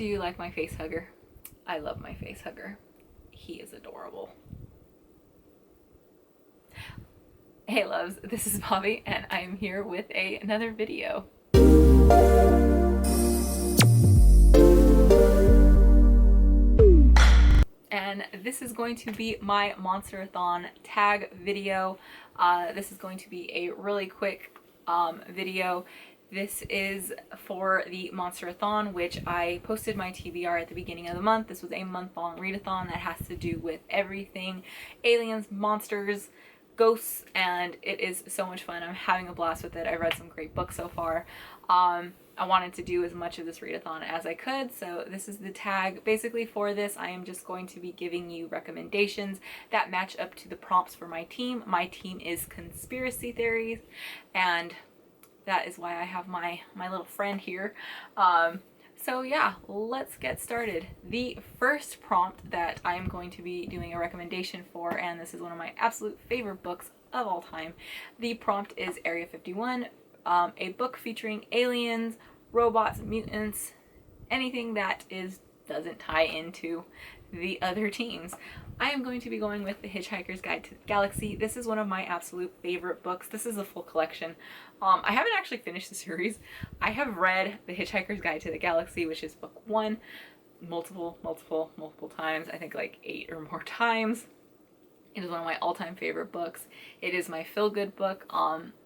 Do you like my face hugger? I love my face hugger. He is adorable. Hey loves, this is Bobby and I'm here with another video. And this is going to be my Monsterathon Tag video. This is going to be a really quick video. This is for the Monsterathon, which I posted my TBR at the beginning of the month. This was a month-long readathon that has to do with everything aliens, monsters, ghosts, and it is so much fun. I'm having a blast with it. I've read some great books so far. I wanted to do as much of this readathon as I could, so this is the tag. Basically for this, I am just going to be giving you recommendations that match up to the prompts for my team. My team is conspiracy theories, and that is why I have my little friend here. So yeah, let's get started. The first prompt that I am going to be doing a recommendation for, and this is one of my absolute favorite books of all time. The prompt is Area 51, a book featuring aliens, robots, mutants, anything that doesn't tie into the other teams. I am going to be going with The Hitchhiker's Guide to the Galaxy. This is one of my absolute favorite books. This is a full collection. I haven't actually finished the series. I have read The Hitchhiker's Guide to the Galaxy, which is book 1, multiple times. I think like 8 or more times. It is one of my all-time favorite books. It is my feel-good book.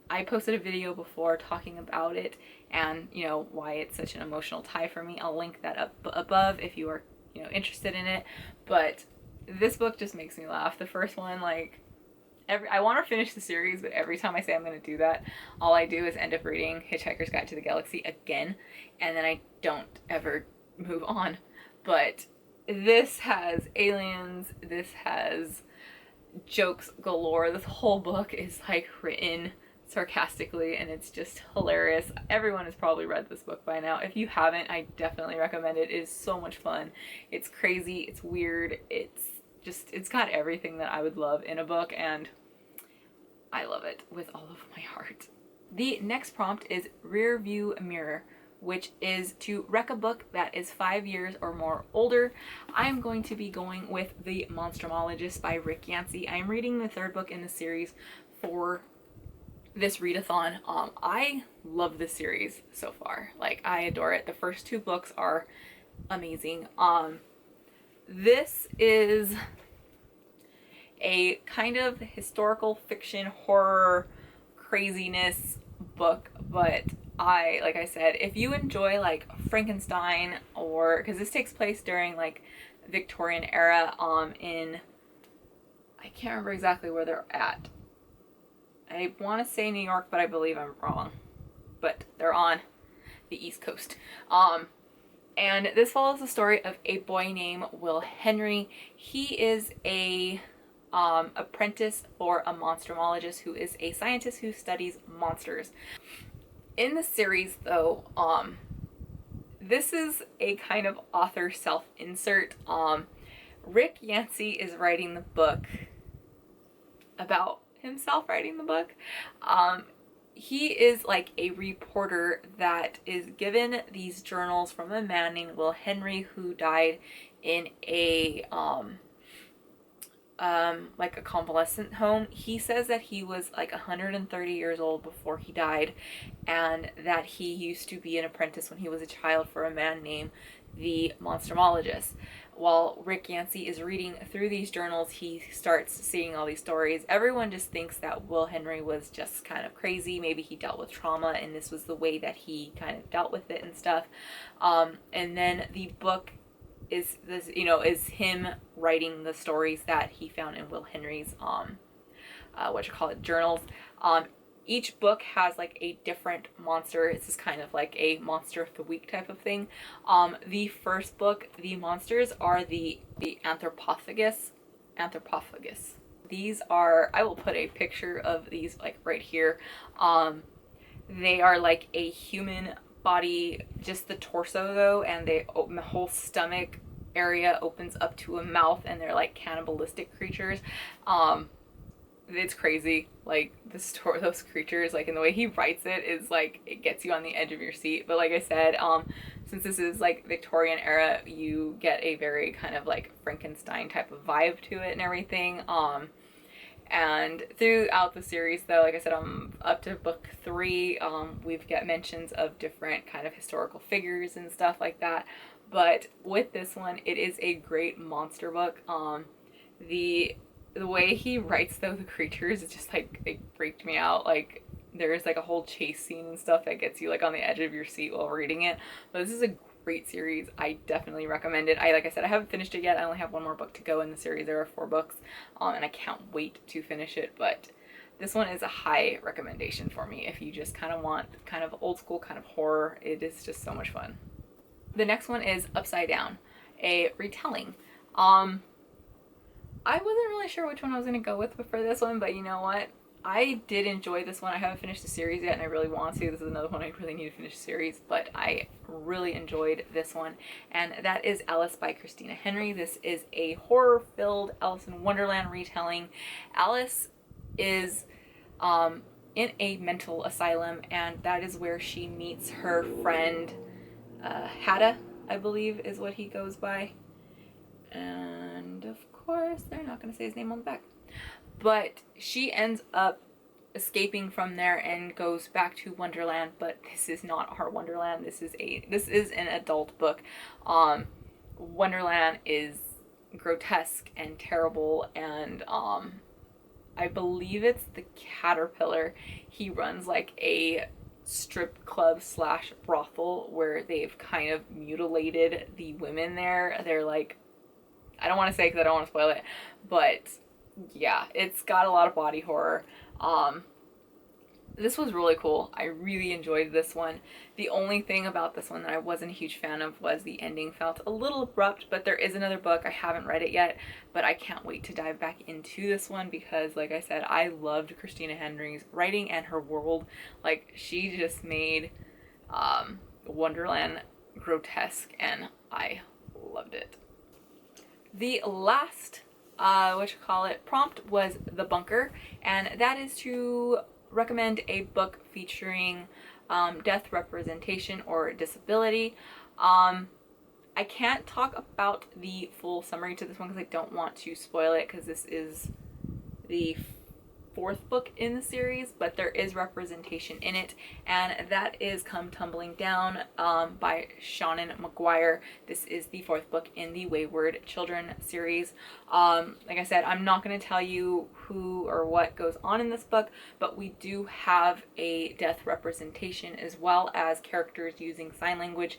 I posted a video before talking about it and, you know, why it's such an emotional tie for me. I'll link that up above if you are, you know, interested in it. But this book just makes me laugh. The first one, like, I want to finish the series, but every time I say I'm going to do that, all I do is end up reading Hitchhiker's Guide to the Galaxy again, and then I don't ever move on. But this has aliens, this has jokes galore. This whole book is like written sarcastically and it's just hilarious. Everyone has probably read this book by now. If you haven't, I definitely recommend it. It is so much fun. It's crazy, it's weird, it's got everything that I would love in a book, and I love it with all of my heart. The next prompt is Rear View Mirror, which is to wreck a book that is 5 years or more older. I'm going to be going with The Monstromologist by Rick Yancey. I'm reading the third book in the series for this readathon. I love this series so far. Like, I adore it. The first 2 books are amazing. This is a kind of historical fiction horror craziness book, but like I said, if you enjoy like Frankenstein, or because this takes place during like Victorian era, I can't remember exactly where they're at. I want to say New York, but I believe I'm wrong. But they're on the East Coast. And this follows the story of a boy named Will Henry. He is a apprentice for a monstromologist who is a scientist who studies monsters. In the series, though, this is a kind of author self-insert. Rick Yancey is writing the book about himself writing the book. He is like a reporter that is given these journals from a man named Will Henry, who died in a like a convalescent home. He says that he was like 130 years old before he died, and that he used to be an apprentice when he was a child for a man named the Monstromologist. While Rick Yancey is reading through these journals, he starts seeing all these stories. Everyone just thinks that Will Henry was just kind of crazy. Maybe he dealt with trauma and this was the way that he kind of dealt with it and stuff. And then the book is this, you know, is him writing the stories that he found in Will Henry's journals. Each book has like a different monster. It's just kind of like a monster of the week type of thing. The first book, the monsters are the anthropophagus. These are, I will put a picture of these like right here. They are like a human body, just the torso though, and the whole stomach area opens up to a mouth, and they're like cannibalistic creatures. it's crazy. Like the story, those creatures, like, and the way he writes it is like it gets you on the edge of your seat. But like I said, since this is like Victorian era, you get a very kind of like Frankenstein type of vibe to it and everything. And throughout the series, though, like I said, I'm up to book 3. We've got mentions of different kind of historical figures and stuff like that. But with this one, it is a great monster book. The way he writes, though, the creatures, it's just like, it freaked me out. Like, there's like a whole chase scene and stuff that gets you like on the edge of your seat while reading it. But this is a great series. I definitely recommend it. Like I said, I haven't finished it yet. I only have one more book to go in the series. There are 4 books, and I can't wait to finish it. But this one is a high recommendation for me if you just kind of want kind of old school kind of horror. It is just so much fun. The next one is Upside Down, a retelling. I wasn't really sure which one I was going to go with for this one, but you know what? I did enjoy this one. I haven't finished the series yet, and I really want to. This is another one I really need to finish the series, but I really enjoyed this one, and that is Alice by Christina Henry. This is a horror-filled Alice in Wonderland retelling. Alice is in a mental asylum, and that is where she meets her friend Hadda, I believe is what he goes by. And of course, they're not going to say his name on the back. But she ends up escaping from there and goes back to Wonderland, but this is not our Wonderland. This is an adult book. Wonderland is grotesque and terrible, and I believe it's the Caterpillar. He runs like a strip club / brothel where they've kind of mutilated the women there. They're like, I don't want to say because I don't want to spoil it, but yeah, it's got a lot of body horror. This was really cool. I really enjoyed this one. The only thing about this one that I wasn't a huge fan of was the ending felt a little abrupt, but there is another book. I haven't read it yet, but I can't wait to dive back into this one because, like I said, I loved Christina Henry's writing and her world. Like, she just made Wonderland grotesque, and I loved it. The last prompt was The Bunker, and that is to recommend a book featuring death representation or disability. I can't talk about the full summary to this one because I don't want to spoil it, because this is the 4th book in the series, but there is representation in it, and that is Come Tumbling Down by Shannon McGuire. This is the 4th book in the Wayward Children series. Like I said, I'm not going to tell you who or what goes on in this book, but we do have a death representation as well as characters using sign language.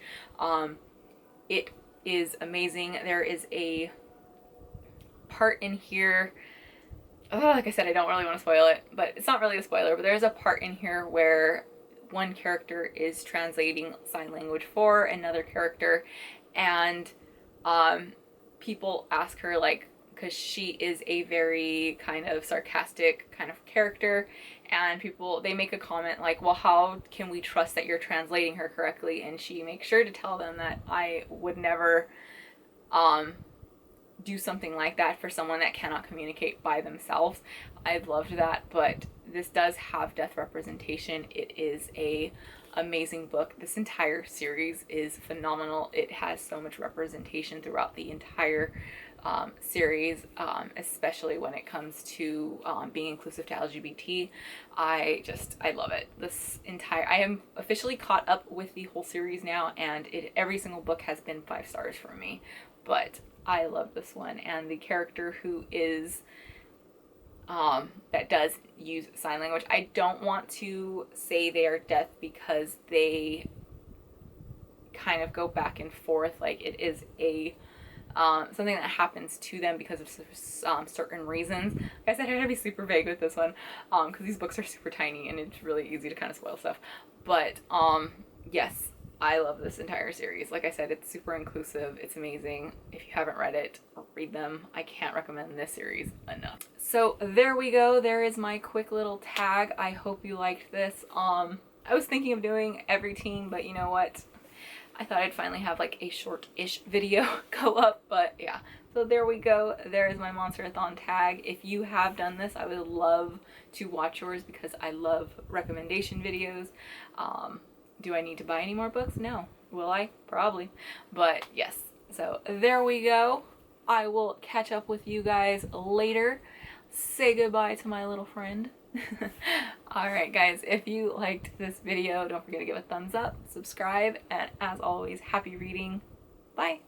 It is amazing. There is a part in here, like I said, I don't really want to spoil it, but it's not really a spoiler, but there's a part in here where one character is translating sign language for another character, and people ask her, like, because she is a very kind of sarcastic kind of character, and they make a comment like, well, how can we trust that you're translating her correctly? And she makes sure to tell them that I would never do something like that for someone that cannot communicate by themselves. I loved that, but this does have death representation. It is a amazing book. This entire series is phenomenal. It has so much representation throughout the entire series, especially when it comes to being inclusive to LGBT. I love it. I am officially caught up with the whole series now, and every single book has been 5 stars for me. But I love this one, and the character who is that does use sign language, I don't want to say they are deaf because they kind of go back and forth. Like, it is a something that happens to them because of certain reasons. Like I said, I had to be super vague with this one because these books are super tiny and it's really easy to kind of spoil stuff. But yes, I love this entire series. Like I said, it's super inclusive. It's amazing. If you haven't read it, read them. I can't recommend this series enough. So there we go. There is my quick little tag. I hope you liked this. I was thinking of doing every teen, but you know what? I thought I'd finally have like a short-ish video go up, but yeah. So there we go. There is my Monsterathon tag. If you have done this, I would love to watch yours because I love recommendation videos. Do I need to buy any more books? No. Will I? Probably. But yes. So there we go. I will catch up with you guys later. Say goodbye to my little friend. Alright guys, if you liked this video, don't forget to give a thumbs up, subscribe, and as always, happy reading. Bye!